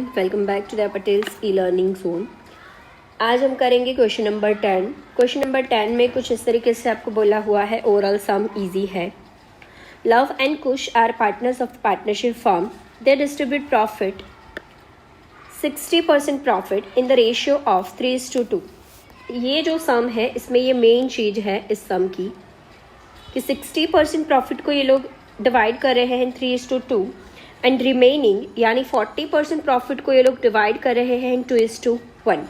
Welcome back to the Patel's e learning zone. आज हम करेंगे क्वेश्चन नंबर 10। क्वेश्चन नंबर 10 में कुछ इस तरीके से आपको बोला हुआ है, ओवरऑल सम इजी है। Lav and Kush are partners of partnership firm. They distribute profit 60% profit in the ratio of 3:2। ये जो सम है इसमें ये मेन चीज़ है इस सम की कि 60% प्रॉफिट को ये लोग डिवाइड कर रहे हैं 3:2 एंड रिमेनिंग यानी 40% प्रॉफिट को ये लोग डिवाइड कर रहे हैं 2:1।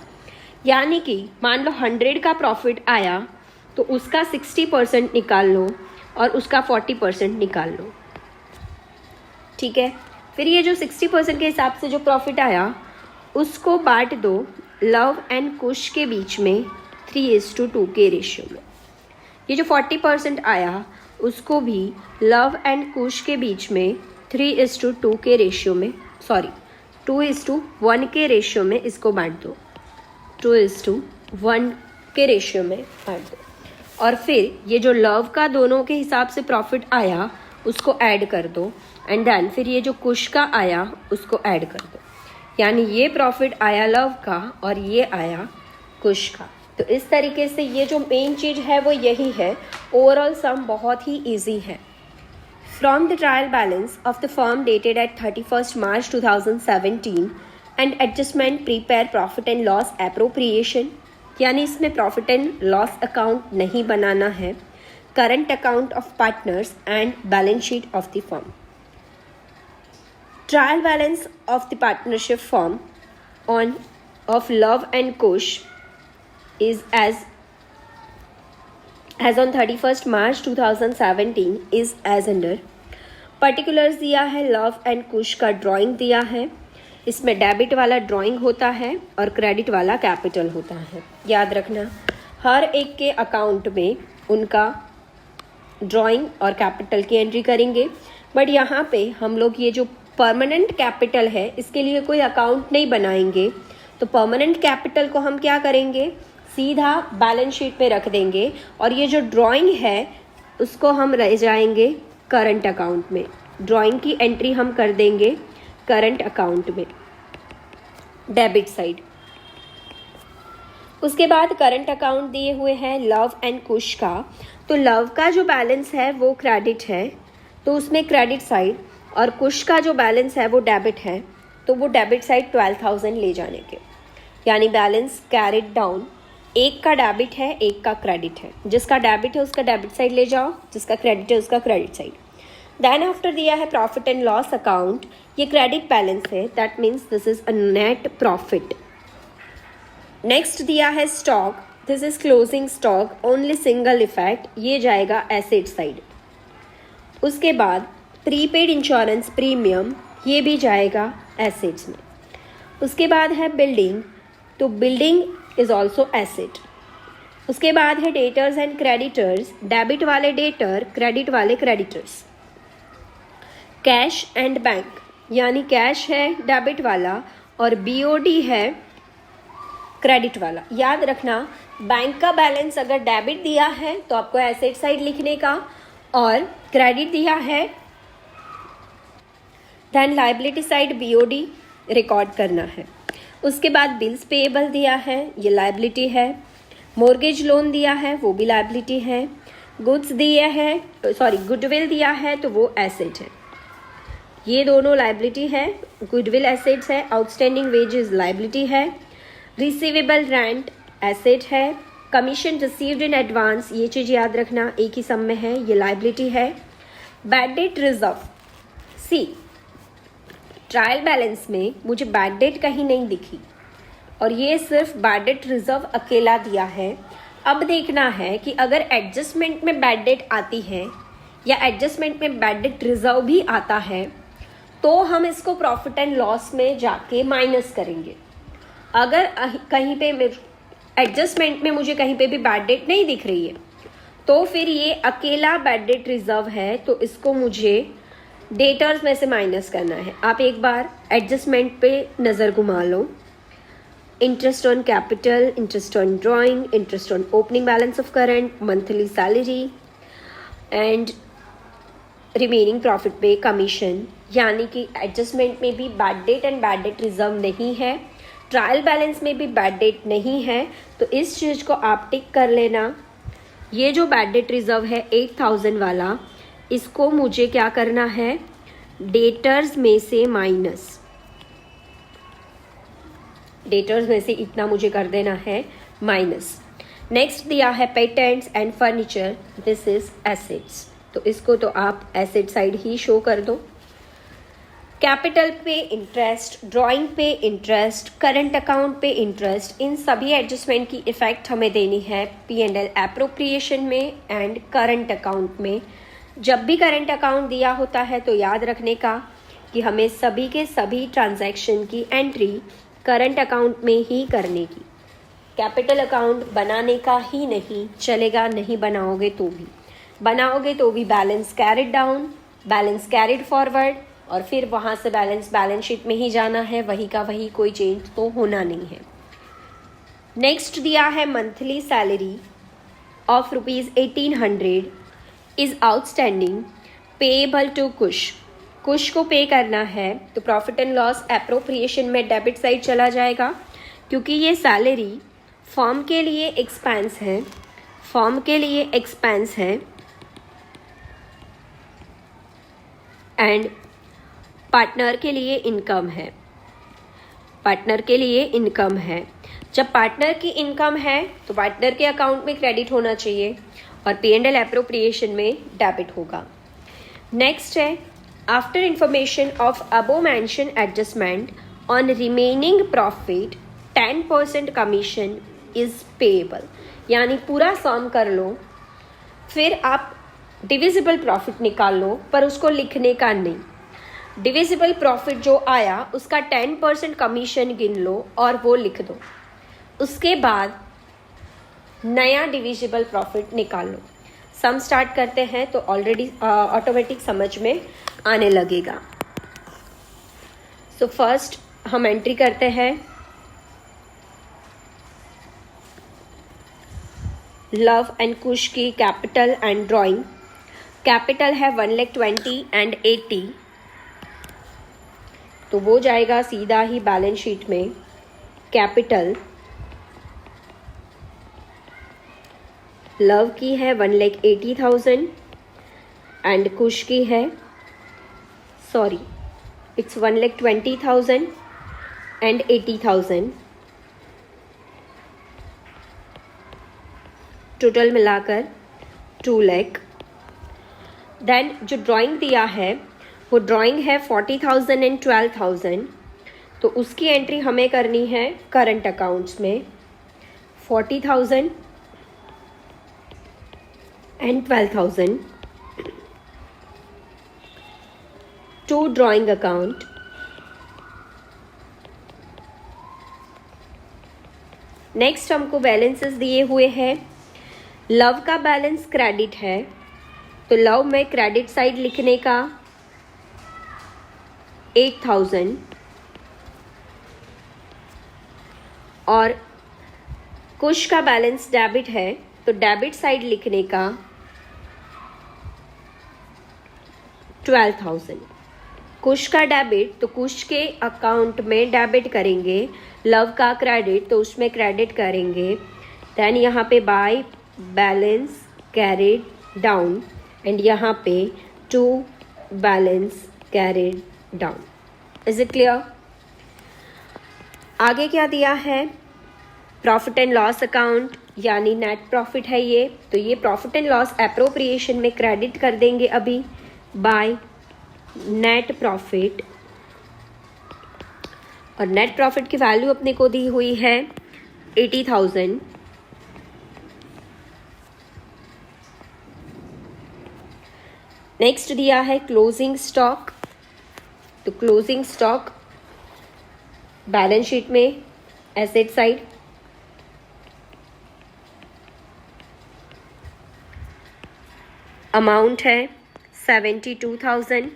यानी कि मान लो 100 का प्रॉफिट आया तो उसका 60% निकाल लो और उसका 40% निकाल लो। ठीक है, फिर ये जो 60% के हिसाब से जो प्रॉफिट आया उसको बांट दो लव एंड कुश के बीच में 3:2 के रेशियो में। ये जो 40% आया उसको भी लव एंड कुश के बीच में 3:2 के रेशियो में 2:1 के रेशियो में इसको बांट दो। 2:1 के रेशियो में बांट दो और फिर ये जो लव का दोनों के हिसाब से प्रॉफिट आया उसको ऐड कर दो एंड देन फिर ये जो कुश का आया उसको ऐड कर दो। यानी ये प्रॉफिट आया लव का और ये आया कुश का। तो इस तरीके से ये जो मेन चीज़ है वो यही है। ओवरऑल सम बहुत ही ईजी है। From the trial balance of the firm dated at 31st March 2017 and adjustment prepare profit and loss appropriation, यानी इसमें प्रॉफिट एंड लॉस अकाउंट नहीं बनाना है, current account of partners and balance sheet of the firm. Trial balance of the partnership firm on off love and Kush is as on 31st March 2017 is as under। Particulars दिया है, Lav and कुश का drawing दिया है। इसमें debit वाला drawing होता है और क्रेडिट वाला कैपिटल होता है। याद रखना, हर एक के अकाउंट में उनका ड्राइंग और कैपिटल की एंट्री करेंगे। बट यहाँ पे हम लोग ये जो परमानेंट कैपिटल है इसके लिए कोई अकाउंट नहीं बनाएंगे। तो परमानेंट कैपिटल को हम क्या करेंगे, सीधा बैलेंस शीट पे रख देंगे और ये जो ड्राइंग है उसको हम रह जाएंगे करंट अकाउंट में। ड्राइंग की एंट्री हम कर देंगे करंट अकाउंट में, डेबिट साइड। उसके बाद करंट अकाउंट दिए हुए हैं लव एंड कुश का। तो लव का जो बैलेंस है वो क्रेडिट है तो उसमें क्रेडिट साइड, और कुश का जो बैलेंस है वो डेबिट है तो वो डेबिट साइड 12,000 ले जाने के। यानी बैलेंस कैरिड डाउन। एक का डेबिट है एक का क्रेडिट है। जिसका डेबिट है उसका डेबिट साइड ले जाओ, जिसका क्रेडिट है उसका क्रेडिट साइड। देन आफ्टर दिया है प्रॉफिट एंड लॉस अकाउंट। ये क्रेडिट बैलेंस है, that means this is a net profit. Next दिया है stock, this is closing stock, only single effect, ये जाएगा एसेट साइड। उसके बाद प्रीपेड इंश्योरेंस प्रीमियम, ये भी जाएगा एसेट्स में। उसके बाद है बिल्डिंग, तो बिल्डिंग इज ऑल्सो एसेट। उसके बाद है डेटर्स एंड क्रेडिटर्स, डेबिट वाले डेटर, क्रेडिट वाले क्रेडिटर्स। कैश एंड बैंक, यानी कैश है डेबिट वाला और बीओडी है क्रेडिट वाला। याद रखना, बैंक का बैलेंस अगर डेबिट दिया है तो आपको एसेट साइड लिखने का, और क्रेडिट दिया है then liability side BOD record करना है। उसके बाद बिल्स पेएबल दिया है, ये लाइबिलिटी है। मॉर्गेज लोन दिया है वो भी लाइबिलिटी है। गुड्स दिया है, गुडविल दिया है तो वो एसेट है। ये दोनों लाइबिलिटी है, गुडविल एसेट्स है। आउटस्टैंडिंग वेजेस लाइबिलिटी है। रिसीवेबल रेंट एसेट है। कमीशन रिसीव्ड इन एडवांस, ये चीज़ याद रखना, एक ही सम में है, ये लाइबिलिटी है। बैड डेट रिजर्व, सी ट्रायल बैलेंस में मुझे बैड डेट कहीं नहीं दिखी और ये सिर्फ बैड डेट रिजर्व अकेला दिया है। अब देखना है कि अगर एडजस्टमेंट में बैड डेट आती है या एडजस्टमेंट में बैड डेट रिजर्व भी आता है तो हम इसको प्रॉफिट एंड लॉस में जाके माइनस करेंगे। अगर कहीं पे एडजस्टमेंट में मुझे कहीं पे भी बैड डेट नहीं दिख रही है तो फिर ये अकेला बैड डेट रिजर्व है, तो इसको मुझे डेटर्स में से माइनस करना है। आप एक बार एडजस्टमेंट पे नज़र घुमा लो। Interest on capital, interest on drawing, interest on opening balance of current, monthly salary and remaining profit पे कमीशन, यानी कि एडजस्टमेंट में भी bad debt and bad debt reserve नहीं है, ट्रायल बैलेंस में भी बैड डेट नहीं है, तो इस चीज़ को आप टिक कर लेना। ये जो बैड डेट रिजर्व है 8000 वाला, इसको मुझे क्या करना है, डेटर्स में से माइनस, डेटर्स में से इतना मुझे कर देना है माइनस। नेक्स्ट दिया है patents and furniture, this is assets, तो इसको तो आप एसेट साइड ही शो कर दो। कैपिटल पे इंटरेस्ट, ड्राइंग पे इंटरेस्ट, करंट अकाउंट पे इंटरेस्ट, इन सभी एडजस्टमेंट की इफेक्ट हमें देनी है P&L एप्रोप्रिएशन में एंड करंट अकाउंट में। जब भी करंट अकाउंट दिया होता है तो याद रखने का कि हमें सभी के सभी ट्रांजैक्शन की एंट्री करंट अकाउंट में ही करने की, कैपिटल अकाउंट बनाने का ही नहीं चलेगा, नहीं बनाओगे तो भी balance carried down, balance carried forward, और फिर वहाँ से बैलेंस शीट में ही जाना है, वही का वही, कोई चेंज तो होना नहीं है। नेक्स्ट दिया है monthly salary of ₹1800 is outstanding payable to Kush को पे करना है, तो प्रॉफिट एंड लॉस एप्रोप्रिएशन में डेबिट साइड चला जाएगा, क्योंकि ये सैलरी फॉर्म के लिए एक्सपेंस है एंड पार्टनर के लिए इनकम है। जब पार्टनर की इनकम है तो पार्टनर के अकाउंट में क्रेडिट होना चाहिए और P&L एप्रोप्रिएशन में डेबिट होगा। नेक्स्ट है after information of above mention adjustment on remaining profit 10% commission is payable, यानी पूरा सम कर लो, फिर आप डिविजिबल प्रॉफिट निकाल लो, पर उसको लिखने का नहीं। डिविजिबल प्रॉफिट जो आया उसका 10% कमीशन गिन लो और वो लिख दो, उसके बाद नया डिविजिबल प्रॉफिट निकाल लो। सम स्टार्ट करते हैं तो ऑलरेडी ऑटोमेटिक समझ में आने लगेगा। सो फर्स्ट हम एंट्री करते हैं लव एंड कुश की कैपिटल एंड ड्राइंग। कैपिटल है 1,20,000 एंड 80, तो वो जाएगा सीधा ही बैलेंस शीट में। कैपिटल लव की है 1,80,000 एंड कुश की है इट्स 1,20,000 एंड 80,000, टोटल मिलाकर 2 लाख। देन जो ड्राइंग दिया है वो ड्राइंग है 40,000 एंड 12,000, तो उसकी एंट्री हमें करनी है करंट अकाउंट्स में। 40,000 and 12,000 to drawing account. Next हमको बैलेंसेस दिए हुए हैं। लव का बैलेंस क्रेडिट है, तो लव में क्रेडिट साइड लिखने का 8,000 और कुश का बैलेंस डेबिट है, तो डेबिट साइड लिखने का 12,000। कुश का डेबिट तो कुश के अकाउंट में डेबिट करेंगे, लव का क्रेडिट तो उसमें क्रेडिट करेंगे। देन यहाँ पे by balance carried down and यहाँ पे to balance carried down. Is it clear? आगे क्या दिया है? प्रॉफिट एंड लॉस अकाउंट, यानी नेट प्रॉफिट है ये, तो ये प्रॉफिट एंड लॉस एप्रोप्रिएशन में क्रेडिट कर देंगे अभी बाय नेट प्रॉफिट, और नेट प्रॉफिट की वैल्यू अपने को दी हुई है 80,000। नेक्स्ट दिया है क्लोजिंग स्टॉक, तो क्लोजिंग स्टॉक बैलेंस शीट में एसेट साइड। अमाउंट है 72,000।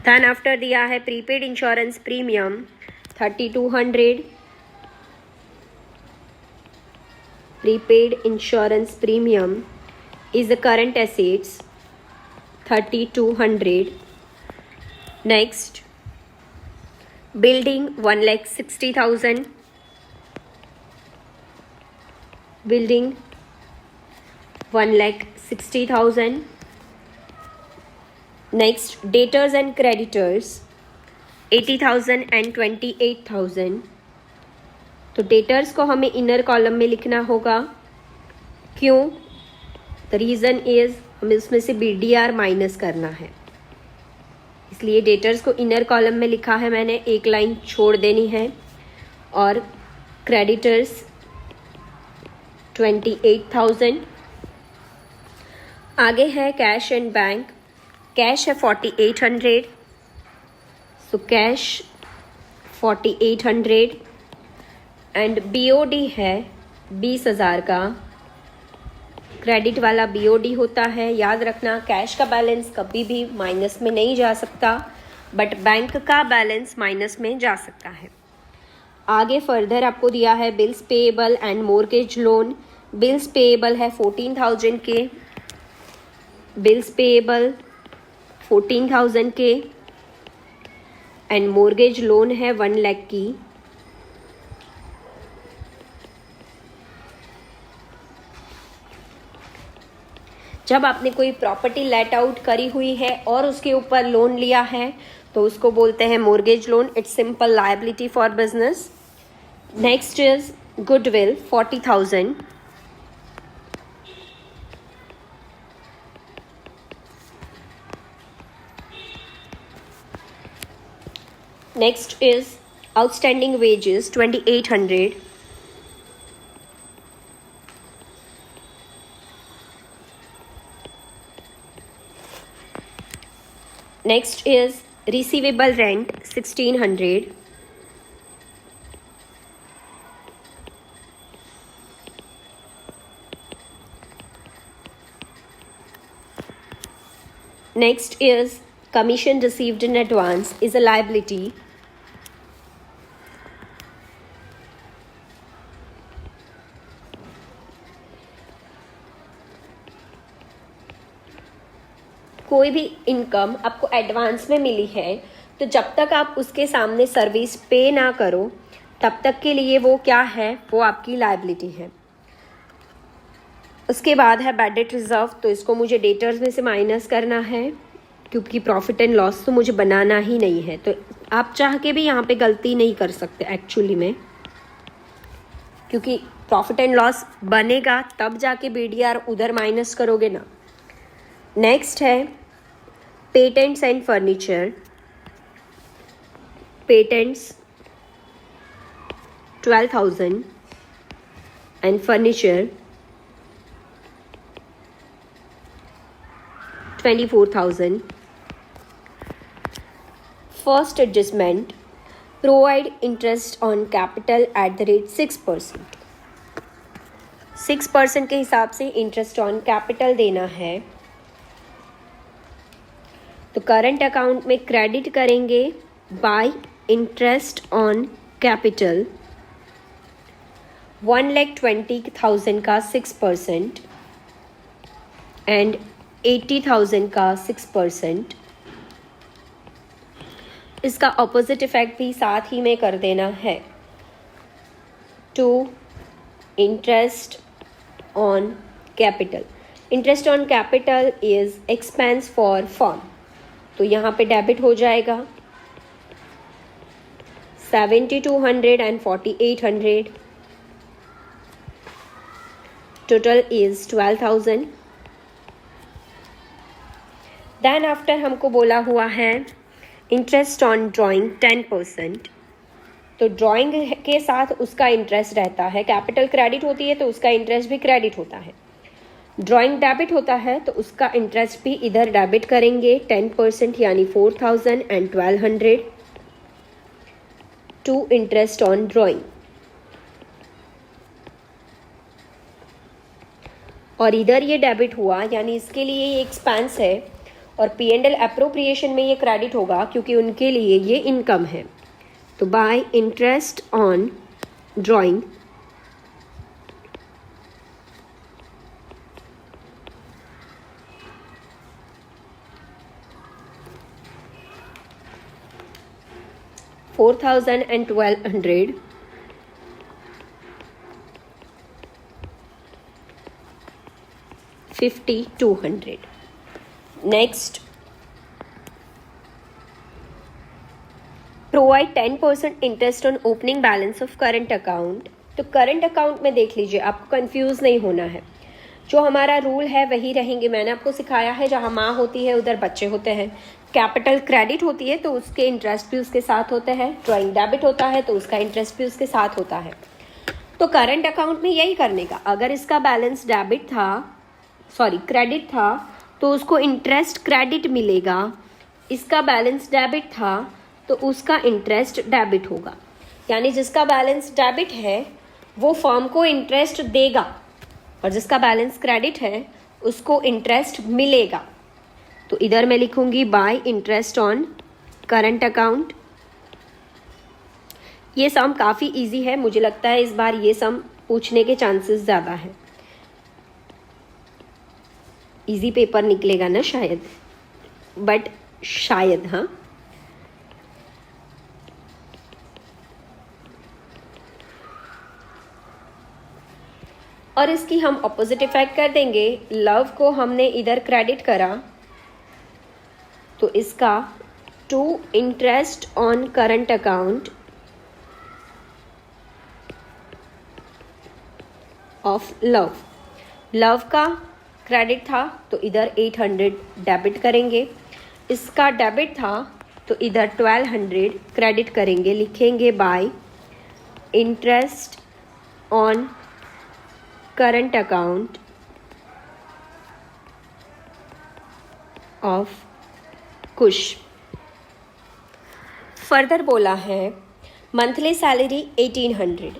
देन आफ्टर दिया है prepaid insurance premium 3,200। Prepaid insurance premium is the current assets 3200. Next, building 1,60,000. Building 1,60,000. Next, debtors and creditors 80,000 and 28,000. तो डेटर्स को हमें इनर कॉलम में लिखना होगा. क्यों? द रीज़न इज़ हमें उसमें से BDR माइनस करना है, इसलिए डेटर्स को इनर कॉलम में लिखा है मैंने, एक लाइन छोड़ देनी है. और क्रेडिटर्स 28,000. आगे है कैश एंड बैंक. कैश है 4,800. सो कैश 4,800 एंड BOD है 20,000 का. क्रेडिट वाला BOD होता है. याद रखना, कैश का बैलेंस कभी भी माइनस में नहीं जा सकता, बट बैंक का बैलेंस माइनस में जा सकता है. आगे फर्दर आपको दिया है bills payable and mortgage loan. Bills payable है 14,000 के. बिल्स पेएबल 14,000 के एंड मॉर्गेज लोन है 1 लाख की. जब आपने कोई प्रॉपर्टी लेट आउट करी हुई है और उसके ऊपर लोन लिया है तो उसको बोलते हैं mortgage loan. It's simple liability for business. Next is goodwill 40,000. Next is outstanding wages 2,800. Next is receivable rent 1,600. Next is commission received in advance is a liability. कोई भी इनकम आपको एडवांस में मिली है तो जब तक आप उसके सामने सर्विस पे ना करो तब तक के लिए वो क्या है, वो आपकी लायबिलिटी है. उसके बाद है बैड डेट रिजर्व. तो इसको मुझे डेटर्स में से माइनस करना है क्योंकि प्रॉफिट एंड लॉस तो मुझे बनाना ही नहीं है. तो आप चाह के भी यहाँ पे गलती नहीं कर सकते एक्चुअली में, क्योंकि प्रॉफिट एंड लॉस बनेगा तब जाके BDR उधर माइनस करोगे ना. नेक्स्ट है patents and furniture. Patents 12,000 and furniture 24,000. First adjustment, provide interest on capital at the rate 6%. 6% के हिसाब से इंटरेस्ट ऑन कैपिटल देना है. तो करंट अकाउंट में क्रेडिट करेंगे बाय इंटरेस्ट ऑन कैपिटल 1,20,000 का 6% एंड 80,000 का 6%. इसका ऑपोजिट इफेक्ट भी साथ ही में कर देना है. To interest on capital. Interest on capital is expense for firm, तो यहाँ पे डेबिट हो जाएगा 7,200 and 4,800. Total is 12,000. Then after हमको बोला हुआ है इंटरेस्ट ऑन ड्राइंग 10%. तो ड्राइंग के साथ उसका इंटरेस्ट रहता है. कैपिटल क्रेडिट होती है तो उसका इंटरेस्ट भी क्रेडिट होता है. ड्राइंग डेबिट होता है तो उसका इंटरेस्ट भी इधर डेबिट करेंगे 10% यानी 4,000 and 1,200 to interest on drawing. और इधर ये डेबिट हुआ यानी इसके लिए ये एक्सपेंस है और P&L अप्रोप्रिएशन में ये क्रेडिट होगा क्योंकि उनके लिए ये इनकम है. तो bye interest on drawing 4,000 and 1,200. $5,200. Next, provide 10% interest on opening balance of current account. तो करंट अकाउंट में देख लीजिए, आपको कंफ्यूज नहीं होना है, जो हमारा रूल है वही रहेंगे। मैंने आपको सिखाया है, जहाँ माँ होती है उधर बच्चे होते हैं। कैपिटल क्रेडिट होती है तो उसके इंटरेस्ट भी उसके साथ होते हैं, ड्राइंग डेबिट होता है तो उसका इंटरेस्ट भी उसके साथ होता है। तो करंट अकाउंट में यही करने का, अगर इसका बैलेंस क्रेडिट था तो उसको इंटरेस्ट क्रेडिट मिलेगा, इसका बैलेंस डेबिट था तो उसका इंटरेस्ट डेबिट होगा। यानी जिसका बैलेंस डेबिट है वो फर्म को इंटरेस्ट देगा और जिसका बैलेंस क्रेडिट है उसको इंटरेस्ट मिलेगा। तो इधर मैं लिखूंगी bye interest on current account. ये सम काफ़ी इजी है, मुझे लगता है इस बार ये सम पूछने के चांसेस ज़्यादा है। इजी पेपर निकलेगा ना शायद, बट शायद, हाँ। और इसकी हम ऑपोजिट इफेक्ट कर देंगे। लव को हमने इधर क्रेडिट करा तो इसका to interest on current account of Lav का क्रेडिट था तो इधर 800 डेबिट करेंगे, इसका डेबिट था तो इधर 1200 क्रेडिट करेंगे। लिखेंगे bye interest on current account of Kush. Further बोला है मंथली सैलरी 1800,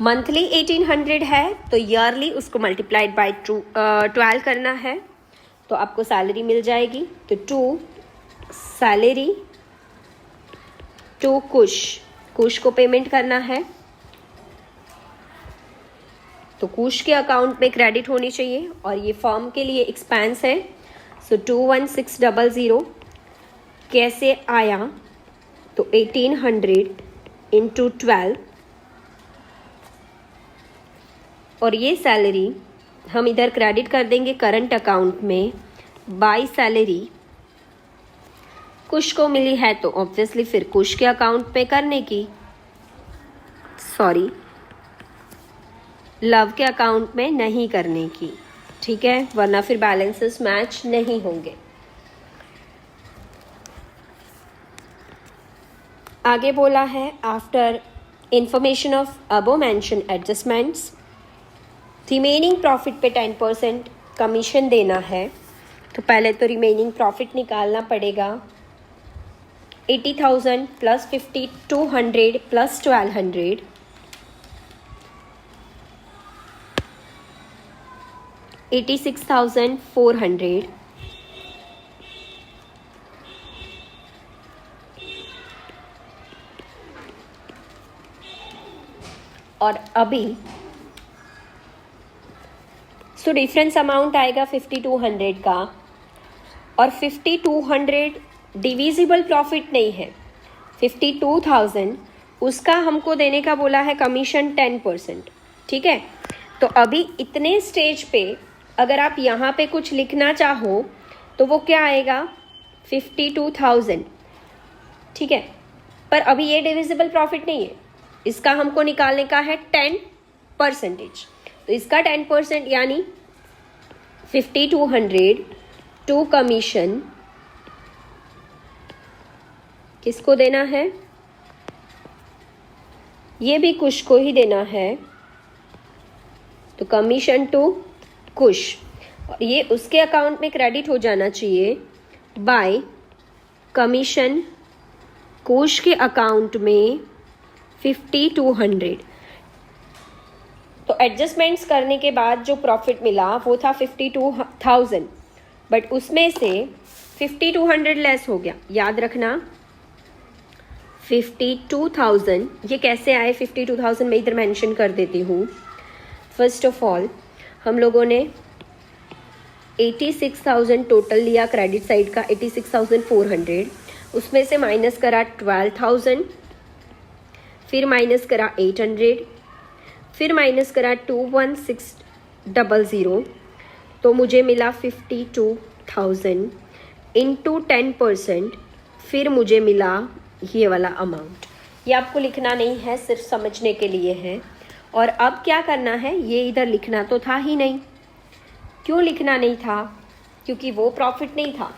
मंथली 1800 है तो ईयरली उसको मल्टीप्लाइड बाय 12 करना है तो आपको सैलरी मिल जाएगी। तो टू सैलरी टू कुश को पेमेंट करना है तो कुश के अकाउंट में क्रेडिट होनी चाहिए और ये फर्म के लिए एक्सपेंस है। सो 21600 कैसे आया तो 1800 इंटू 12 और ये सैलरी हम इधर क्रेडिट कर देंगे करंट अकाउंट में बाय सैलरी। कुश को मिली है तो ऑब्वियसली फिर कुश के अकाउंट पे करने की, लव के अकाउंट में नहीं करने की, ठीक है, वरना फिर बैलेंसेस मैच नहीं होंगे। आगे बोला है after information of above mention adjustments remaining profit पे 10% कमीशन देना है। तो पहले तो रिमेनिंग प्रॉफिट निकालना पड़ेगा। 80,000 प्लस 5,200 प्लस 1,200 86,400 और अभी सो डिफरेंस अमाउंट आएगा 5,200 का और 5,200 डिविजिबल प्रॉफिट नहीं है। 52,000 उसका हमको देने का बोला है कमीशन 10%, ठीक है। तो अभी इतने स्टेज पे अगर आप यहाँ पे कुछ लिखना चाहो तो वो क्या आएगा 52,000, ठीक है। पर अभी ये डिविजिबल प्रॉफिट नहीं है, इसका हमको निकालने का है 10%। तो इसका 10% यानी 5,200 टू कमीशन किसको देना है, ये भी कुश को ही देना है। तो कमीशन टू कुश और ये उसके अकाउंट में क्रेडिट हो जाना चाहिए बाय कमीशन कुश के अकाउंट में 5,200। तो एडजस्टमेंट्स करने के बाद जो प्रॉफिट मिला वो था 52,000, बट उसमें से 5,200 लेस हो गया। याद रखना 52,000 ये कैसे आए, 52,000 मैं इधर मेंशन कर देती हूँ। फर्स्ट ऑफ ऑल हम लोगों ने 86,000 टोटल लिया क्रेडिट साइड का, 86,400 उसमें से माइनस करा 12,000 फिर माइनस करा 800, फिर माइनस करा 21600, तो मुझे मिला 52,000 इंटू 10%, फिर मुझे मिला ये वाला अमाउंट। ये आपको लिखना नहीं है, सिर्फ समझने के लिए है। और अब क्या करना है, ये इधर लिखना तो था ही नहीं। क्यों लिखना नहीं था? क्योंकि वो प्रॉफिट नहीं था,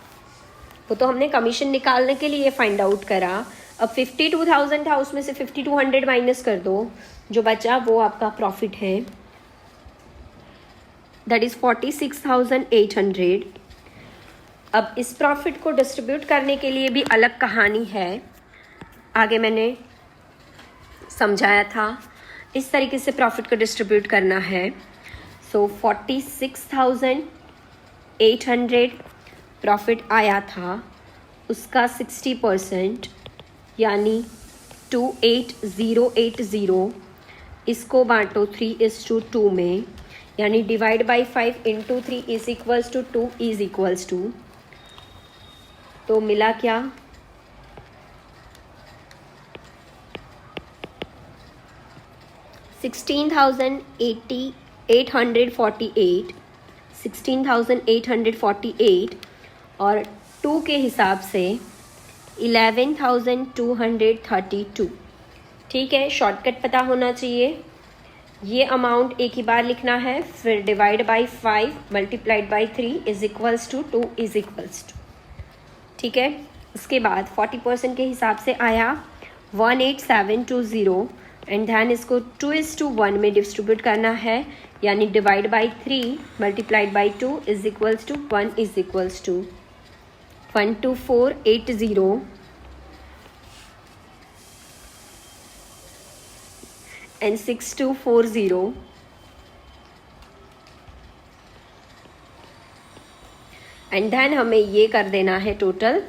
वो तो हमने कमीशन निकालने के लिए फाइंड आउट करा। अब 52,000 था, उसमें से 5200 माइनस कर दो, जो बचा वो आपका प्रॉफिट है, दैट इज़ 46,800। अब इस प्रॉफिट को डिस्ट्रीब्यूट करने के लिए भी अलग कहानी है, आगे मैंने समझाया था। इस तरीके से प्रॉफिट को डिस्ट्रीब्यूट करना है। सो 46,800 प्रॉफिट आया था, उसका 60% यानी 28,080, इसको बांटो 3:2 में, यानी divide by 5 into 3 is equals to 2 is equals to, तो मिला क्या? 16,848 और 2 के हिसाब से 11,232। ठीक है, शॉर्टकट पता होना चाहिए। ये अमाउंट एक ही बार लिखना है, फिर divide by 5 multiplied by 3 is equals to 2 is equals to. ठीक है, उसके बाद 40% के हिसाब से आया 18,720 एंड ध्यान इसको 2:1 में डिस्ट्रीब्यूट करना है, यानी divide by 3 multiplied by 2 is equals to 1 is equals to 12480 and 6240 and then हमें ये कर देना है टोटल।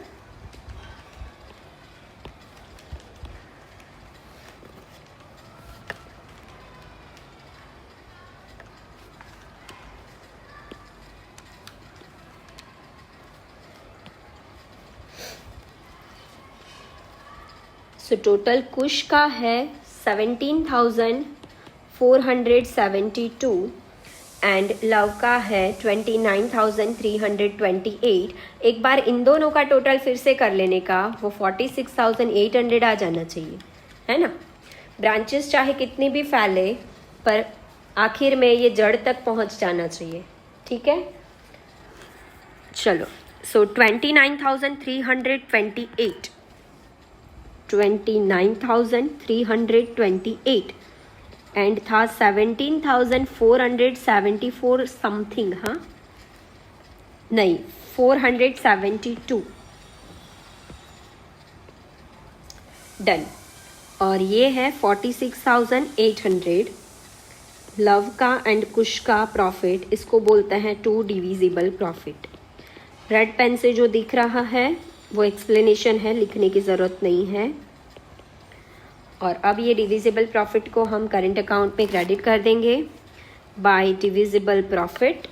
सो टोटल कुश का है 17,472 एंड लव का है 29,328। एक बार इन दोनों का टोटल फिर से कर लेने का, वो 46,800 आ जाना चाहिए, है ना। ब्रांचेस चाहे कितनी भी फैले, पर आखिर में ये जड़ तक पहुंच जाना चाहिए। ठीक है, चलो। सो 29,328 29,328 एंड था 17,474 समथिंग, हाँ नहीं 472 डन। और ये है 46,800 लव का एंड कुश का प्रॉफिट, इसको बोलते हैं 2 डिविजिबल प्रॉफिट। रेड पेन से जो दिख रहा है वो एक्सप्लेनेशन है, लिखने की ज़रूरत नहीं है। और अब ये डिविजिबल प्रॉफिट को हम करंट अकाउंट में क्रेडिट कर देंगे बाय डिविजिबल प्रॉफिट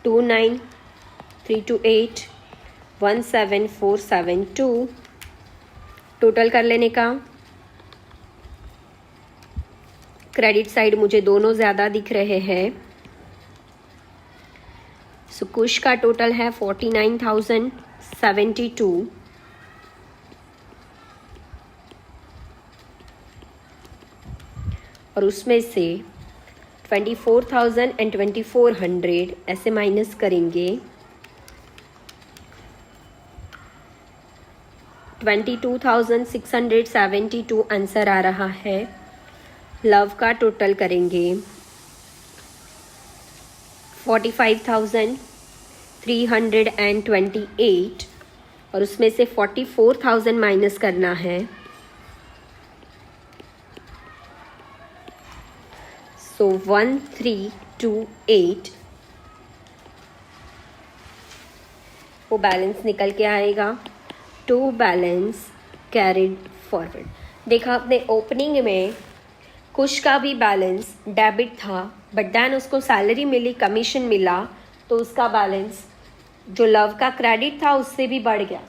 29,328 17,472 टोटल कर लेने का। क्रेडिट साइड मुझे दोनों ज़्यादा दिख रहे हैं। सो कुश का टोटल है 49,072 और उसमें से 24,000 एंड 2,400 ऐसे माइनस करेंगे। 22,672 आंसर आ रहा है। लव का टोटल करेंगे 45,328 और उसमें से 44,000 माइनस करना है। सो 1328 वो बैलेंस निकल के आएगा। 2 बैलेंस कैरिड फॉरवर्ड। देखा आपने ओपनिंग में कुश का भी बैलेंस डेबिट था, बट देन उसको सैलरी मिली, कमीशन मिला, तो उसका बैलेंस जो लव का क्रेडिट था उससे भी बढ़ गया।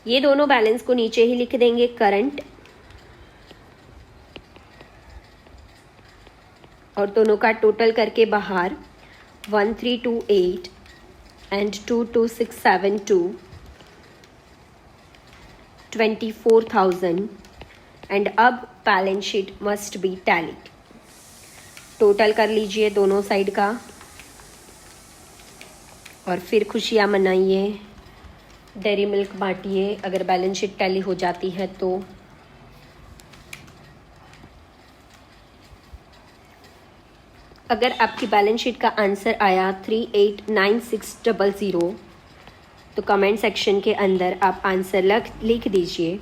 ये दोनों बैलेंस को नीचे ही लिख देंगे, करंट, और दोनों का टोटल करके बाहर 1328 एंड 22672 24,000 एंड अब balance sheet must be tallied. Total कर लीजिए दोनों साइड का और फिर खुशियाँ मनाइए, डेयरी मिल्क बांटिए अगर बैलेंस शीट टैली हो जाती है तो। अगर आपकी बैलेंस शीट का आंसर आया 389600 तो कमेंट सेक्शन के अंदर आप आंसर लिख दीजिए।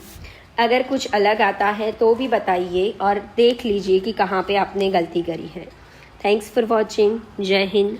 अगर कुछ अलग आता है तो भी बताइए और देख लीजिए कि कहाँ पे आपने गलती करी है। Thanks for watching. जय हिंद।